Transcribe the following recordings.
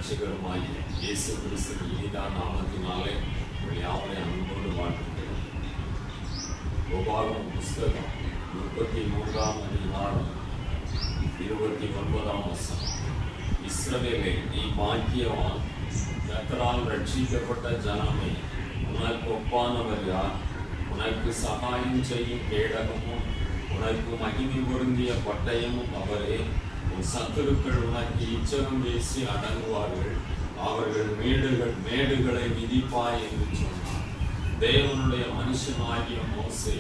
இரட்சகருமாகிய இயேசு கிறிஸ்துவின் இனிதான நாமத்தினாலே யாவரை அன்போடு வாழ்த்துகிறோம். உபாகமம் புஸ்தகம் 33ஆம் அதிகாரம் 29ஆம் வசனம். இஸ்ரவேலே, நீ பாக்கியவான், கர்த்தரால் ரட்சிக்கப்பட்ட ஜனமே, உனக்கு ஒப்பானவர் யார்? உனக்கு சகாயம் செய்யும் கேடகமும் உனக்கு மகிமை பொருந்திய பட்டயமும் அவரே. உன் சத்துருக்கள் உனக்கு இச்சகம் பேசி அடங்குவார்கள், அவர்கள் மேடுகளை மிதிப்பாய் என்று சொன்னார். தேவனுடைய மனுஷனாகிய மோசே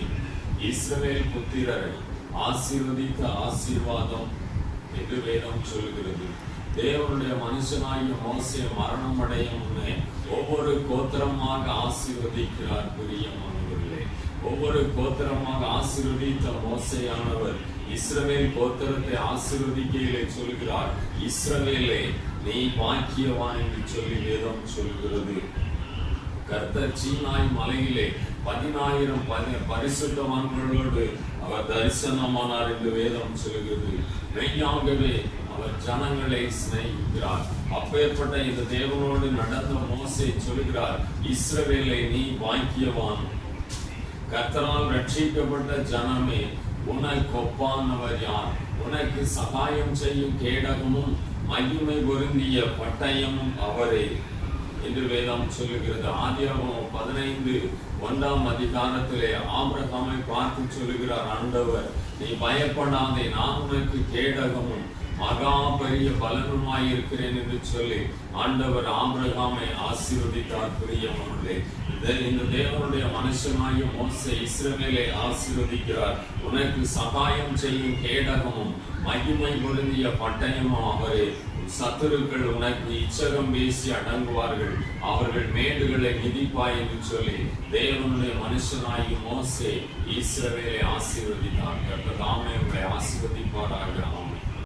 இஸ்ரவேல் புத்திரரை ஆசீர்வதித்த ஆசீர்வாதம் என்று வேதம் சொல்கிறது. தேவனுடைய மனுஷனாகிய மோசே மரணம் அடைய முன்னே ஒவ்வொரு கோத்திரமாக ஆசீர்வதிக்கிறார். பிரியமானவர்களே, ஒவ்வொரு கோத்திரமாக ஆசீர்வதித்த மோசேயானவர் இஸ்ரவேல் கோத்திரத்தை ஆசீர்வதிக்கையிலே சொல்கிறார், இஸ்ரவேலே, நீ பாக்கியவான் என்று சொல்லி வேதம் சொல்கிறது. கர்த்தர் சீனாய் மலையிலே 10,000 பரிசுத்தவான்களோடு அவர் தரிசனமானார் என்று வேதம் சொல்கிறது. மெய்யாகவே அவர் ஜனங்களை சிநேகிக்கிறார். அப்பேற்பட்ட இந்த தேவனோடு நடந்த மோசே சொல்கிறார், இஸ்ரவேலை, நீ பாக்கியவான், கர்த்தரால் ரட்சிக்கப்பட்ட ஜனமே, உனக்கு ஒப்பானவர் யார்? உனக்கு சகாயம் செய்யும் கேடகமும் மகிமை பொருந்திய பட்டயமும் அவரே என்று வேதம் சொல்லுகிறது. ஆதியாகமம் 15:1 அதிகாரத்திலே ஆபிரகாமை பார்த்து சொல்லுகிறார் ஆண்டவர், நீ பயப்படாதே, நான் உனக்கு கேடகமும் மகா பெரிய பலனுமாயிருக்கிறேன் என்று சொல்லி ஆண்டவர் ஆபிரகாமை ஆசீர்வதித்தார். பிரியமானவர்களே, இந்த தேவனுடைய மனுஷனாகிய மோசே இஸ்ரவேலை ஆசீர்வதிக்கிறார். உனக்கு சகாயம் செய்யும் கேடகமும் மகிமை பொருந்திய பட்டயமும் அவரே. சத்துருக்கள் உனக்கு இச்சகம் பேசி அடங்குவார்கள், அவர்கள் மேடுகளை மிதிப்பாய் என்று சொல்லி தேவனுடைய மனுஷனாகி மோசே இஸ்ரவேலை ஆசீர்வதித்தார். கர்த்தர் தாமே உங்களை ஆசீர்வதிப்பாராக.